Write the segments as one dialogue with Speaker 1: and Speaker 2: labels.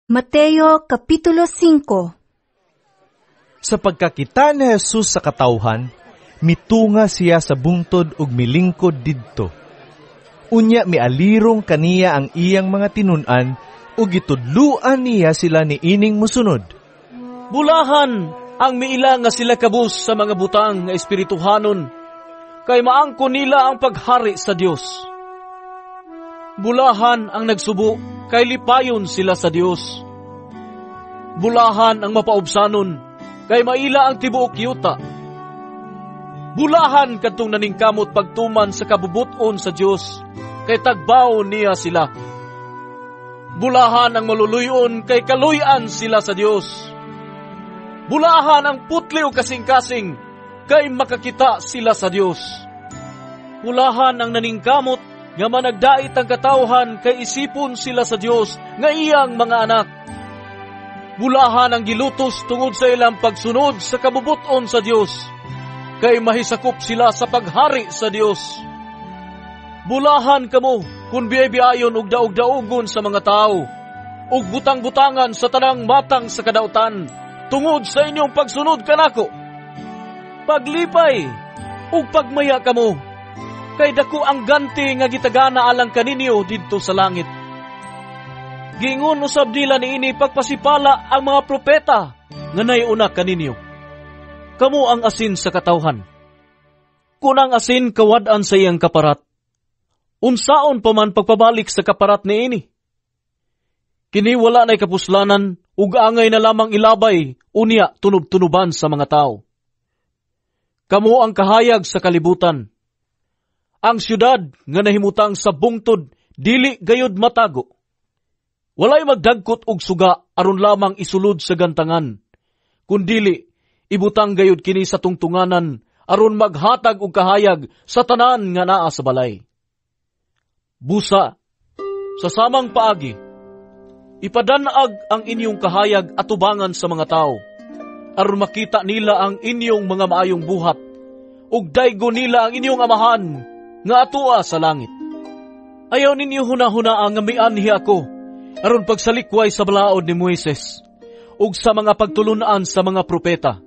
Speaker 1: Mateo Kapitulo 5.
Speaker 2: Sa pagkakita ni Jesus sa katawhan, mitunga siya sa bungtod ug milingkod didto. Unya mialirong kaniya ang iyang mga tinun-an ug gitudluan niya sila ni ining mosunod.
Speaker 3: Bulahan ang miila nga sila kabus sa mga butang nga espirituhanon, kay maangkon nila ang paghari sa Dios. Bulahan ang nagsubo, kay lipayon sila sa Dios. Bulahan ang mapaubsanon, kay maila ang tibuok yuta. Bulahan kadtong naningkamot pagtuman sa kabubuton sa Dios, kay tagbaw niya sila. Bulahan ang maluluyon, kay kaluyan sila sa Dios. Bulahan ang putli o kasing-kasing, kay makakita sila sa Dios. Bulahan ang naningkamot, nga managdait ang katawhan, kay isipon sila sa Dios nga iyang mga anak. Bulahan ang gilutos tungod sa ilang pagsunod sa kabubuton sa Dios, kay mahisakop sila sa paghari sa Dios. Bulahan kamo kung biyayon og daog-daogon sa mga tao, ug butang-butangan sa tanang matang sa kadautan, tungod sa inyong pagsunod kanako. Paglipay ug pagmaya kamo, kay dako ang ganti nga gitagana alang kaninyo didto sa langit. Giingon usab nila niini pagpasipala ang mga propeta nga naiuna kaninyo. Kamo ang asin sa katawhan. Kun ang asin kawad-an sa iyang kaparat, unsaon pa man pagpabalik sa kaparat niini? Kini wala na'y kapuslanan ug angay na lamang ilabay unya tunub-tunuban sa mga tao. Kamo ang kahayag sa kalibutan. Ang syudad nga nahimutang sa bungtod, dili gayud matago. Walay magdagkot og suga aron lamang isulod sa gantangan, kundili ibutang gayud kini sa tungtunganan aron maghatag og kahayag sa tanan nga naa sa balay. Busa, sa samang paagi, ipadanag ang inyong kahayag atubangan sa mga tao, aron makita nila ang inyong mga maayong buhat, ug daygo nila ang inyong amahan nga atua sa langit. Ayaw ninyo huna-huna nga mianhi ako, aron pagsalikway sa balaod ni Moises, ug sa mga pagtulunan sa mga propeta.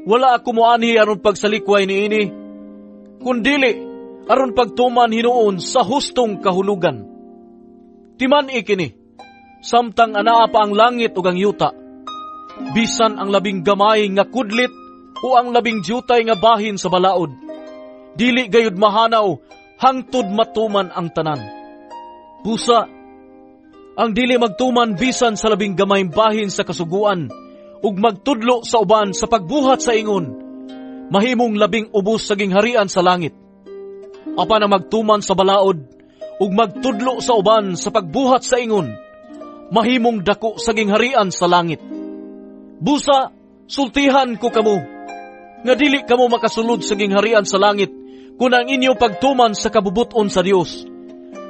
Speaker 3: Wala ako moanhi aron pagsalikway niini, kundili aron pagtuman hinuon sa hustong kahulugan. Timan ikini, samtang anaa pa ang langit ug ang yuta, bisan ang labing gamay nga kudlit o ang labing jutay nga bahin sa balaod, dili gayud mahanaw hangtod matuman ang tanan. Busa, ang dili magtuman bisan sa labing gamayng bahin sa kasuguan ug magtudlo sa uban sa pagbuhat sa ingon, mahimong labing ubos sa gingharian sa langit. Apan ang magtuman sa balaod ug magtudlo sa uban sa pagbuhat sa ingon, mahimong dako sa gingharian sa langit. Busa, sultihan ko kamo, nga dili kamo makasulod sa gingharian sa langit kung ang inyong pagtuman sa kabubuton sa Dios,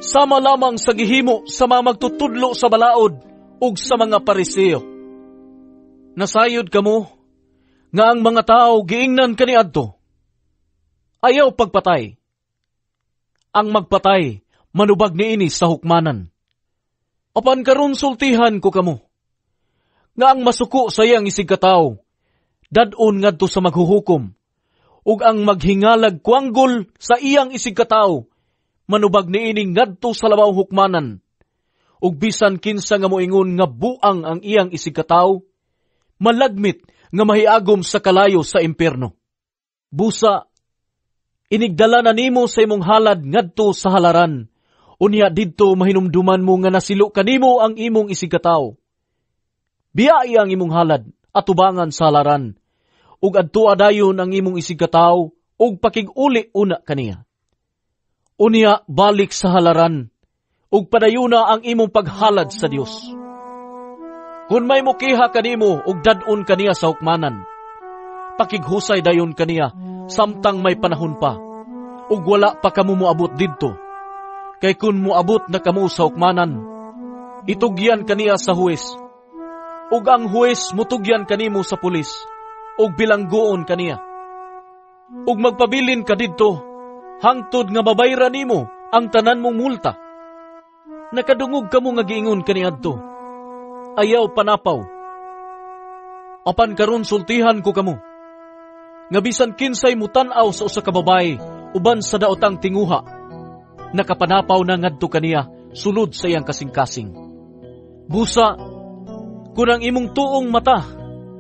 Speaker 3: sama lamang sa gihimo sa mga magtutudlo sa balaod ug sa mga Pariseo. Nasayod kamo nga ang mga tao giingnan kaniadto. Ayaw pagpatay. Ang magpatay manubag niini sa hukmanan. Apan karon sultihan ko kamo nga ang masuko sa iyang isig katawo dadon ngadto sa maghuhukom, ug ang maghingalag kuanggol sa iyang isig katawo manubag niining ngadto sa labawng hukmanan, ug bisan kinsa nga moingon nga buang ang iyang isig katawo, malagmit nga mahiagom sa kalayo sa impierno. Busa, inigdala na nimo sa imong halad ngadto sa halaran, unya didto mahinumduman mo nga nasilo kanimo ang imong isig katawo. Biyai ang imong halad atubangan sa halaran, ug adto adayon ang imong isig katawo ug pakig-uli una kaniya. Unya balik sa halaran ug padayuna ang imong paghalad sa Dios. Kung may mukiha kanimo ug dad-on kaniya sa hukmanan, pakighusay dayon kaniya samtang may panahon pa, ug wala pa kamo moabot didto. Kay kun moabot na kamo sa hukmanan, itugyan kaniya sa huwes, ug ang huwes mutugyan kanimo sa pulis, ug bilanggoon kaniya. Ug magpabilin ka didto, hangtod nga mabayran nimo ang tanan mong multa. Nakadungog kamo nga giingon kaniadto, ayaw panapaw. Apan karon sultihan ko kamo, nga bisan kinsay mutanaw sa usa ka babae uban sa daotang tinguha, nakapanapaw na ngadto kaniya sulod sa iyang kasing-kasing. Busa, kung ang imong tuong mata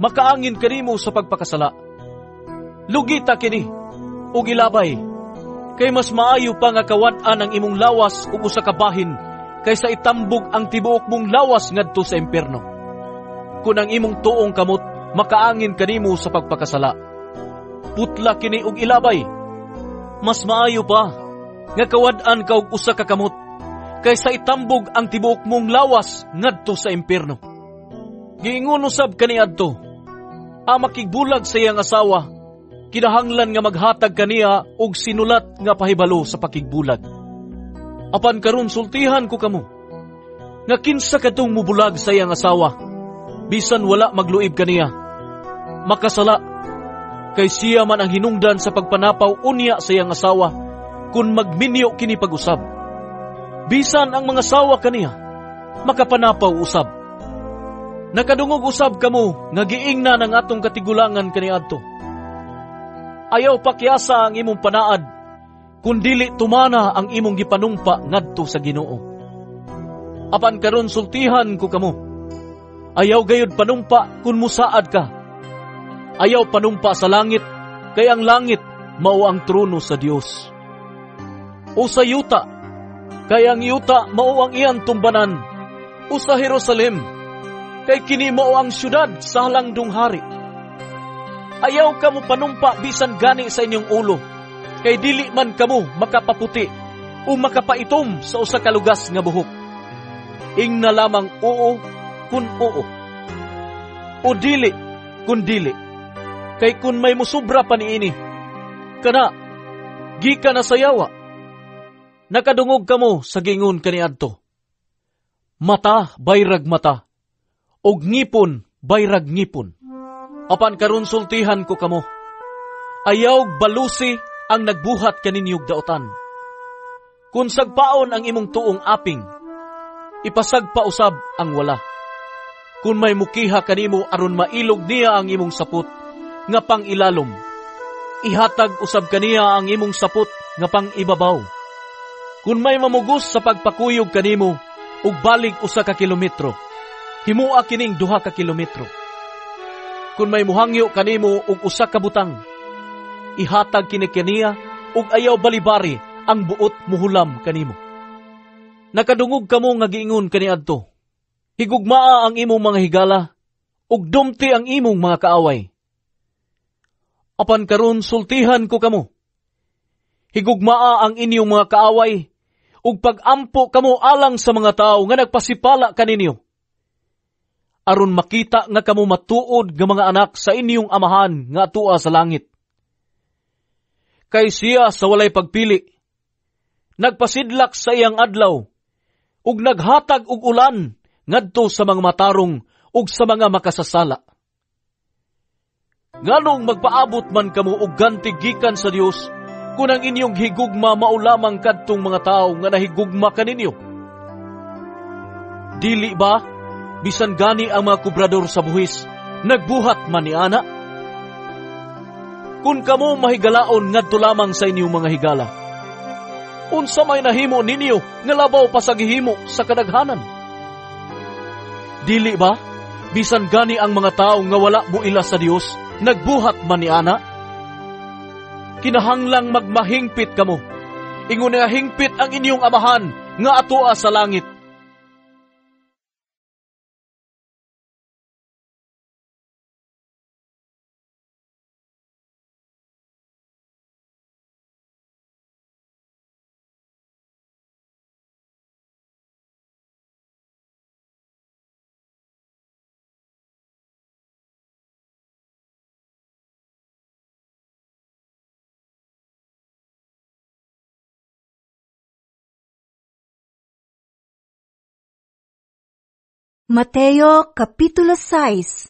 Speaker 3: makaangin kanimo sa pagpakasala, lugita kini ug ilabay, kay mas maayo pa nga kawad-an ang imong lawas ug usa ka bahin kaysa itambog ang tibuok mong lawas ngadto sa impierno. Kung ang imong tuong kamot makaangin kanimo sa pagpakasala, putla kini ug ilabay, mas maayo pa nga kawad-an ka og usa ka kamot kaysa itambog ang tibuok mong lawas ngadto sa impierno. Giingon usab kaniadto, ang makigbulag sa iyang asawa, kinahanglan nga maghatag kaniya og sinulat nga pahibalo sa pakigbulag. Apan karon sultihan ko kamo, nga kinsa kadtong mubulag sa iyang asawa, bisan wala magluib kaniya, makasala, kay siya man ang hinungdan sa pagpanapaw unya sa iyang asawa, kung magminyo kini pag-usab. Bisan ang mga asawa kaniya, makapanapaw usab. Nakadungog usab kamo, nga giingna ng atong katigulangan kaniadto. Ayaw pakyasa ang imong panaad, kung dili tumana ang imong gipanumpa ngadto sa Ginoo. Apan karon sultihan ko kamo, ayaw gayud panumpa kung musaad ka. Ayaw panumpa sa langit, kay ang langit mao ang trono sa Dios. O sa yuta, kay ang yuta mao ang iyang tumbanan. O sa Jerusalem, kay kini mao ang syudad sa halangdong hari. Ayaw kamo panumpa bisan gani sa inyong ulo, kay dili man kamo makapaputi o makapaitom sa usa ka lugas nga buhok. Ingna lamang oo kun oo, o dili kun dili. Kay kun may musubra pa niini, kana, gika na sayawa. Nakadungog kamo sa gingon kaniadto, mata bayrag mata, og ngipon bayrag ngipon. Apan karon sultihan ko kamo, ayaw balusi ang nagbuhat kaninyog daotan. Kung sagpaon ang imong tuong aping, ipasagpa usab ang wala. Kung may mukiha kanimo aron mailog niya ang imong sapot, nga pang ilalom, ihatag usab kaniya ang imong sapot nga pang ibabaw. Kung may mamugos sa pagpakuyog kanimo ug balik usa ka kilometro, himua kining 2 ka kilometro. Kung may muhangyo kanimo ug usa ka butang, ihatag kini kaniya ug ayaw balibari ang buot muhulam kanimo. Nakadungog kamo nga giingon kaniadto, higugmaa ang imong mga higala ug dumti ang imong mga kaaway. Apan karon sultihan ko kamo, higugmaa ang inyong mga kaaway, ug pag-ampo kamo alang sa mga tao nga nagpasipala kaninyo, aron makita nga kamo matuod nga mga anak sa inyong amahan nga atua sa langit. Kay siya sa walay pagpili, nagpasidlak sa iyang adlaw, ug naghatag og ulan ngadto sa mga matarong ug sa mga makasasala. Nganong magpaabot man kamo og ganti gikan sa Dios, kung ang inyong higugma maulamang kadtong mga tao nga nahigugma kaninyo? Dili ba, bisan gani ang mga kubrador sa buhis, nagbuhat man ni ana? Kung kamo mahigalaon ngadto lamang sa inyong mga higala, unsa may nahimo ninyo nga labaw pa sa gihimo sa kadaghanan? Dili ba, bisan gani ang mga tao nga wala buila sa Dios, nagbuhat man ni ana? Kinahanglang magmahingpit kamo, ingon nga hingpit ang inyong amahan nga atua sa langit.
Speaker 1: Mateo Kapitulo 6.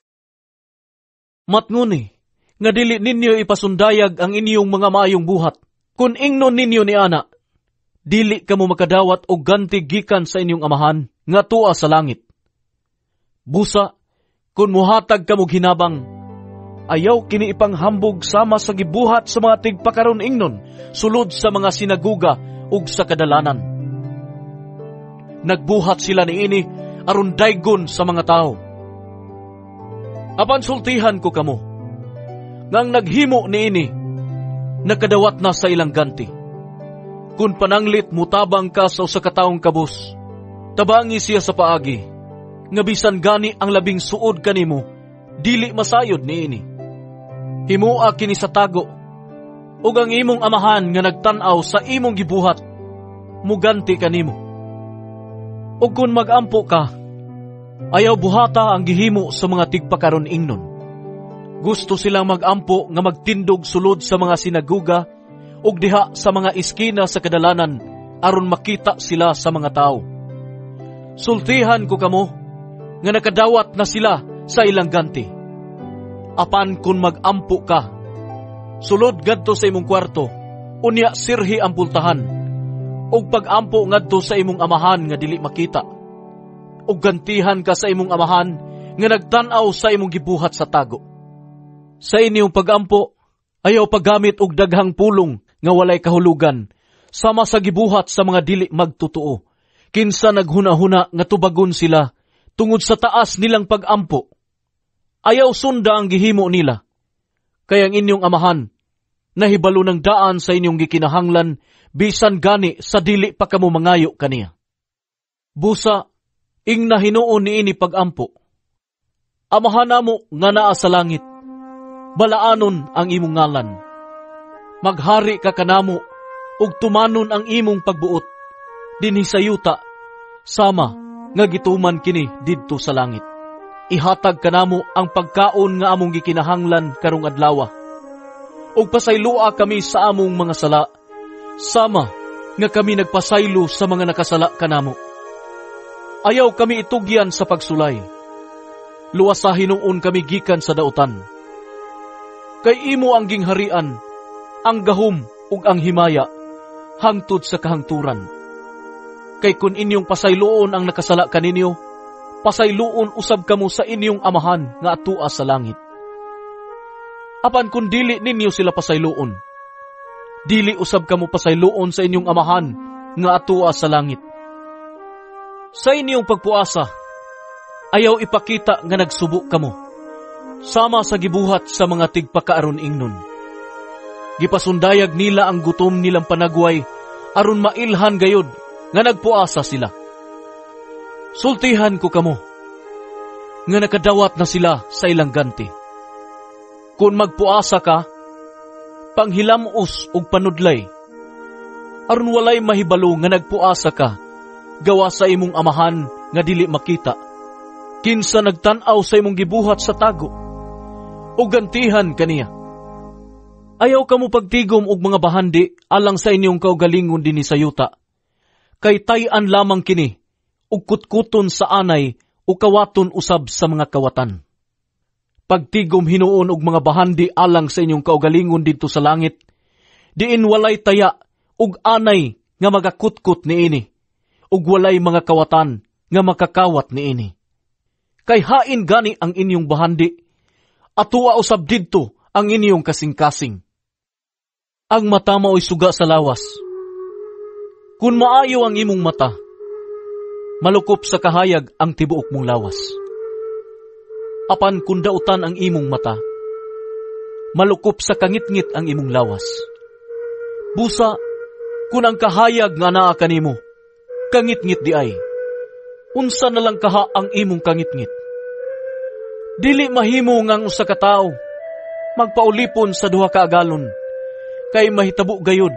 Speaker 3: Matnguni, nga dili ninyo ipasundayag ang inyong mga maayong buhat. Kung ingnon ninyo ni ana, dili kamo makadawat og ganti gikan sa inyong amahan nga tua sa langit. Busa, kun muhatag kamog hinabang, ayaw kini ipanghambog sama sa gibuhat sa mga tigpakaron ingnon, sulod sa mga sinaguga ug sa kadalanan. Nagbuhat sila niini aron daygon sa mga tao. Apan sultihan ko kamo, ngang naghimo niini, nakadawat na sa ilang ganti. Kun pananglit mutabang ka sa usa ka taong kabus, tabangi siya sa paagi, nga bisan gani ang labing suod kanimo, dili masayod niini. Himua kini sa tago, ug ang imong amahan nga nagtan-aw sa imong gibuhat, muganti kanimo. Ug kun magampo ka, ayaw buhata ang gihimo sa mga tigpakaron ingnon. Gusto silang magampo nga magtindog sulod sa mga sinaguga ug diha sa mga iskina sa kadalanan aron makita sila sa mga tao. Sultihan ko kamo nga nakadawat na sila sa ilang ganti. Apan kun magampo ka, sulod ngadto sa imong kwarto, unya sirhi ang pultahan, ug pagampo ngadto sa imong amahan nga dili makita. Ug gantihan ka sa imong amahan nga nagtan-aw sa imong gibuhat sa tago. Sa inyong pagampo, ayaw paggamit og daghang pulong nga walay kahulugan, sama sa gibuhat sa mga dili magtotoo. Kinsa naghuna-huna nga tubagon sila tungod sa taas nilang pagampo. Ayaw sunda ang gihimo nila. Kaya ang inyong amahan, nahibalo ng daan sa inyong gikinahanglan, bisan gani sa dili pa kamo mangayo kaniya. Busa, ing nahinuon niini pagampo. Amahan namo nga naa sa langit, balaanon ang imong ngalan. Maghari ka kanamo, ug tumanon ang imong pagbuot, dinhi sa yuta, sama nga gituman kini didto sa langit. Ihatag kanamo ang pagkaon nga among gikinahanglan karong adlaw. Ug pasaylua kami sa among mga sala, sama nga kami nagpasaylo sa mga nakasala kanamo. Ayaw kami itugyan sa pagsulay, luwas sa hinuon kami gikan sa dautan. Kay imo ang gingharian, ang gahom ug ang himaya, hangtod sa kahangturan. Kay kun inyong pasayloon ang nakasala kaninyo, pasayloon usab kamo sa inyong amahan nga atua sa langit. Apan kun dili ninyo sila pasayloon, dili usab kamo pasayloon sa inyong amahan nga atua sa langit. Sa inyong pagpuasa, ayaw ipakita nga nagsubo kamo, sama sa gibuhat sa mga tigpakaaron ingnon. Gipasundayag nila ang gutom nilang panagway, aron mailhan gayod nga nagpuasa sila. Sultihan ko kamo, nga nakadawat na sila sa ilang ganti. Kung magpuasa ka, panghilamos ug panudlay, aron walay mahibalo nga nagpuasa ka, gawa sa imong amahan nga dili makita, kinsa nagtan-aw sa imong gibuhat sa tago, ug gantihan kaniya. Ayaw kamo pagtigom og mga bahandi alang sa inyong kaugalingon dinhi sa yuta, kay tay-an lamang kini, ug kutkuton sa anay o kawaton usab sa mga kawatan. Pagtigom hinuon og mga bahandi alang sa inyong kaugalingon didto sa langit, diin walay taya ug anay nga magakutkot niini, ug walay mga kawatan nga makakawat niini. Kay hain gani ang inyong bahandi, atua usab didto ang inyong kasing-kasing. Ang mata mao'y suga sa lawas. Kung maayo ang imong mata, malukop sa kahayag ang tibuok mong lawas. Apan kung dautan ang imong mata, malukop sa kangit-ngit ang imong lawas. Busa, kung ang kahayag nga naa kanimo, kangit-ngit di ay, unsa na lang kaha ang imong kangit-ngit. Dili mahimo ngang usa ka tawo magpaulipon sa duha ka agalon, kay mahitabo gayud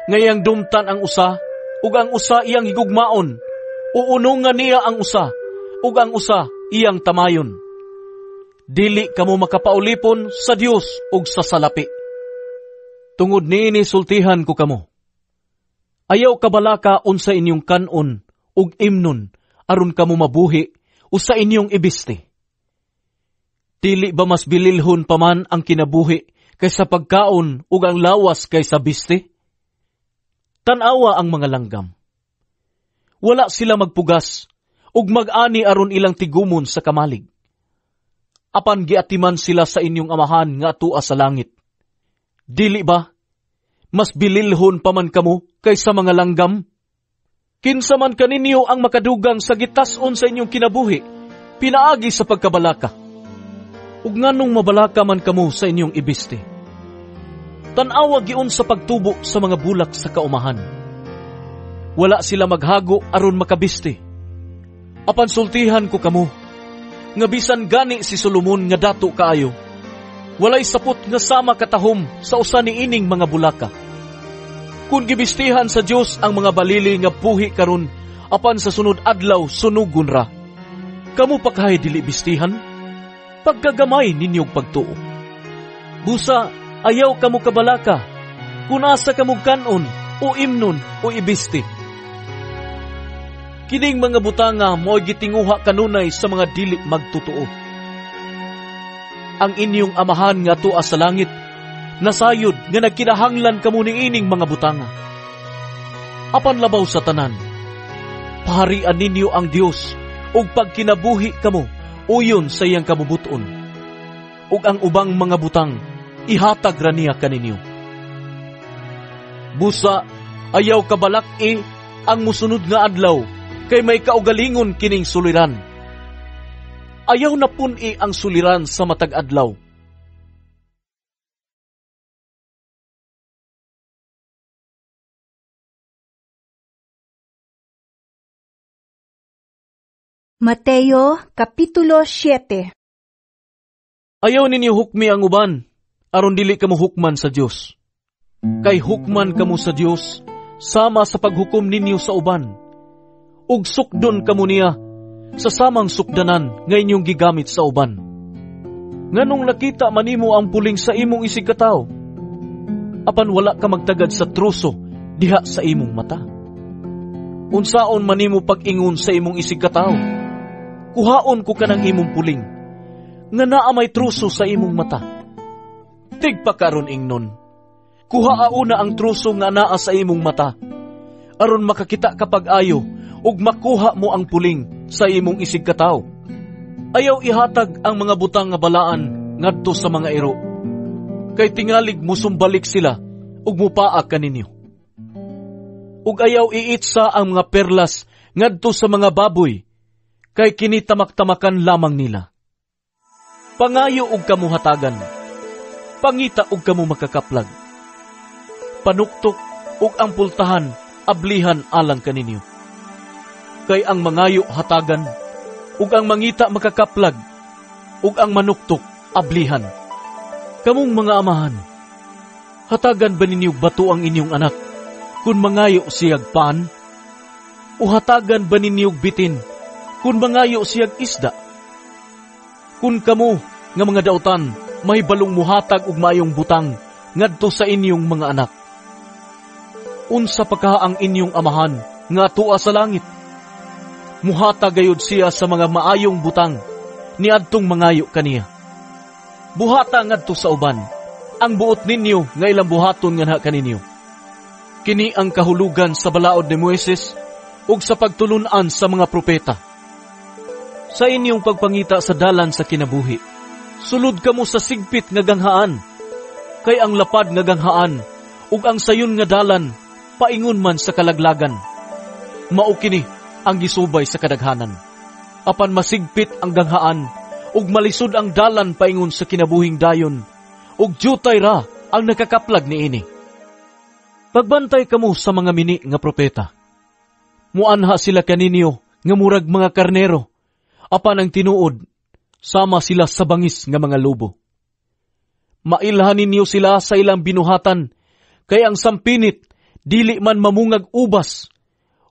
Speaker 3: ngayang dumtan ang usa, ug ang usa iyang higugmaon, uunungan niya ang usa, ug ang usa iyang tamayon. Dili kamo makapaulipon sa Dios ug sa salapi. Tungod niini sultihan ko kamo. Ayaw kabalaka unsa inyong kanon ug imnon aron kamo mabuhi o sa inyong ibiste. Dili ba mas bililhon pa man ang kinabuhi kaysa pagkaon ug ang lawas kaysa biste? Tanawa ang mga langgam. Wala sila magpugas, ug mag-ani aron ilang tigumon sa kamalig. Apan giatiman sila sa inyong amahan nga atua sa langit. Dili ba? Mas bililhon pa man kamo kaysa mga langgam? Kinsa man kaninyo ang makadugang sa gitas-on sa inyong kinabuhi, pinaagi sa pagkabalaka. Ug nganong mabalaka man kamo sa inyong ibiste. Tan-awa giun sa pagtubo sa mga bulak sa kaumahan. Wala sila maghago aron makabiste. Apan sultihan ko kamo, nga bisan gani si Solomon nga dato kaayo, walay sapot nga sama katahom sa usa ni ining mga bulaka. Kung gibistihan sa Dios ang mga balili nga puhi karon, apan sa sunod adlaw sunugon ra, kamo pa kahay dili bistihan? Pagkagamay ninyong pagtuo. Busa, ayaw kamo kabalaka, kung asa kamo kanon o imnon o ibisti. Kining mga butanga mo'y gitinguha kanunay sa mga dili magtutuo. Ang inyong amahan nga tua sa langit, nasayod nga nagkinahanglan kamo ni ining mga butanga. Apan labaw sa tanan, paharian ninyo ang Dios ug pagkinabuhi kamo uyon sa iyang kabubuton. Ug ang ubang mga butang ihatag ra niya kaninyo. Busa, ayaw kabalak-i ang musunod nga adlaw, kay may kaugalingon kining suliran. Ayaw na pun-i ang suliran sa matag adlaw.
Speaker 1: Mateo, Kapitulo 7.
Speaker 3: Ayaw ninyo hukmi ang uban, aron dili kamo hukman sa Dios. Kay hukman kamo sa Dios, sama sa paghukom ninyo sa uban. Ug sukdon kamo niya, sa samang sukdanan nga inyong gigamit sa uban. Nganong nakita manimo ang puling sa imong isig katawo, apan wala ka magtagad sa truso diha sa imong mata. Unsaon manimo pag-ingon sa imong isig katawo, kuhaon ko kanang imong puling, nga naa may truso sa imong mata. Tigpakaron ingnon, kuhaauna ang truso nga naa sa imong mata, aron makakita kapag ayo, ug makuha mo ang puling sa imong isig katawo. Ayaw ihatag ang mga butang nga balaan ngadto sa mga iro, kay tingalig musumbalik sila ug mupaag kaninyo. Ug ayaw iitsa ang mga perlas ngadto sa mga baboy, kay kinitamak-tamakan lamang nila. Pangayo og kamuhatagan, pangita og kamu makakaplag. Panuktok og ang pultahan, ablihan alang kaninyo. Kay ang mangayo hatagan, ug ang mangita makakaplag, ug ang manuktok ablihan. Kamong mga amahan, hatagan ba ninyo bato ang inyong anak, kung mangayo siyag paan? O hatagan ba ninyo bitin, kung mangayo siyag isda? Kung kamo nga mga dautan, may balong muhatag ug mayong butang ngadto sa inyong mga anak. Unsa pa ka ang inyong amahan nga tua sa langit? Muhatag gayud siya sa mga maayong butang niadtong mangayo kaniya. Buhata ngadto sa uban ang buot ninyo nga ilang buhaton nga na kaninyo. Kini ang kahulugan sa balaod ni Moises ug sa pagtulunan sa mga propeta. Sa inyong pagpangita sa dalan sa kinabuhi, sulod kamo sa sigpit nga ganghaan, kay ang lapad nga ganghaan ug ang sayon nga dalan paingon man sa kalaglagan. Mao kini ang gisubay sa kadaghanan. Apan masigpit ang ganghaan ug malisod ang dalan paingon sa kinabuhing dayon, ug jutay ra ang nakakaplag niini. Pagbantay kamo sa mga mini nga propeta. Muanha sila kaninyo nga murag mga karnero, apan ang tinuod, sama sila sa bangis nga mga lobo. Mailhan ninyo sila sa ilang binuhatan, kay ang sampinit, dili man mamungag ubas,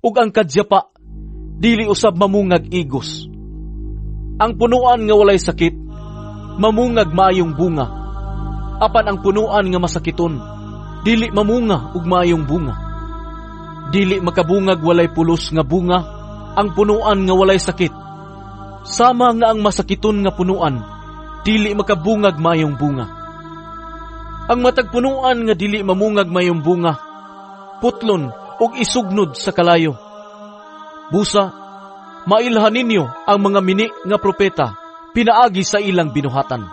Speaker 3: ug ang kadyapa, dili usab mamungag igos. Ang punuan nga walay sakit, mamungag maayong bunga, apan ang punuan nga masakiton, dili mamunga ug maayong bunga. Dili makabungag walay pulos nga bunga, ang punuan nga walay sakit. Sama nga ang masakiton nga punuan, dili makabungag mayong bunga. Ang matag punuan nga dili mamungag mayong bunga, putlon ug isugnod sa kalayo. Busa, mailhan ninyo ang mga mini nga propeta pinaagi sa ilang binuhatan.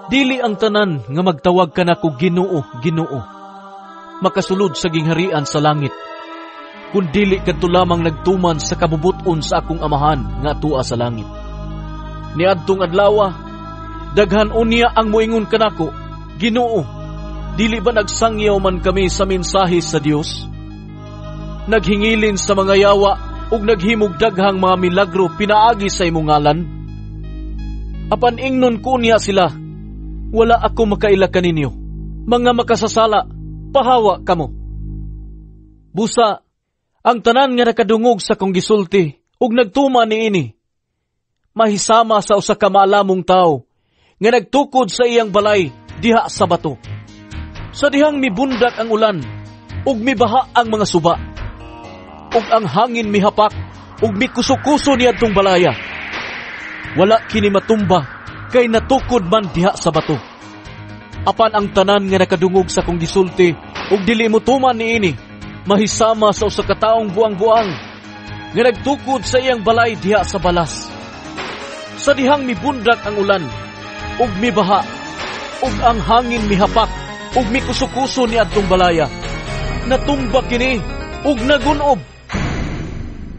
Speaker 3: Dili ang tanan nga magtawag kanako Ginoo, Ginoo, makasulod sa gingharian sa langit, kun dili kadto lamang nagtuman sa kabubuton sa akong amahan nga tua sa langit. Niadtong adlaw, daghan unya ang moingon kanako, Ginoo, dili ba nagsangyaw man kami sa mensahe sa Dios? Naghingilin sa mga yawa ug naghimog daghang mga milagro pinaagi sa imong ngalan? Apan ingnon ko niya sila, wala ako makaila kaninyo, mga makasasala, pahawa kamo. Busa, ang tanan nga nakadungog sa kong gisulti ug nagtuma niini, mahisama sa usa ka maalamong tao nga nagtukod sa iyang balay diha sa bato. Sa dihang mibundak ang ulan ug mibaha ang mga suba, ug ang hangin mihapak ug mikuso-kuso niadtong balaya. Wala kini matumba kay natukod man diha sa bato. Apan ang tanan nga nakadungog sa kong gisulti ug dili mo tuman niini, mahisama sa usa ka taong buang-buang nga nagtukod sa iyang balay diha sa balas. Sa dihang mibundak ang ulan ug mibaha ug ang hangin mihapak ug mikuso-kuso niadtong balaya, natumba kini ug nagunob.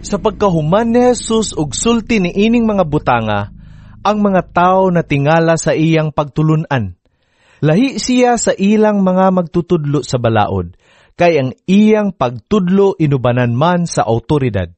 Speaker 2: Sa pagkahuman ni Jesus ug sulti ni ining mga butanga, ang mga tao na tingala sa iyang pagtulunan. Lahi siya sa ilang mga magtutudlo sa balaod, kay ang iyang pagtudlo inubanan man sa awtoridad.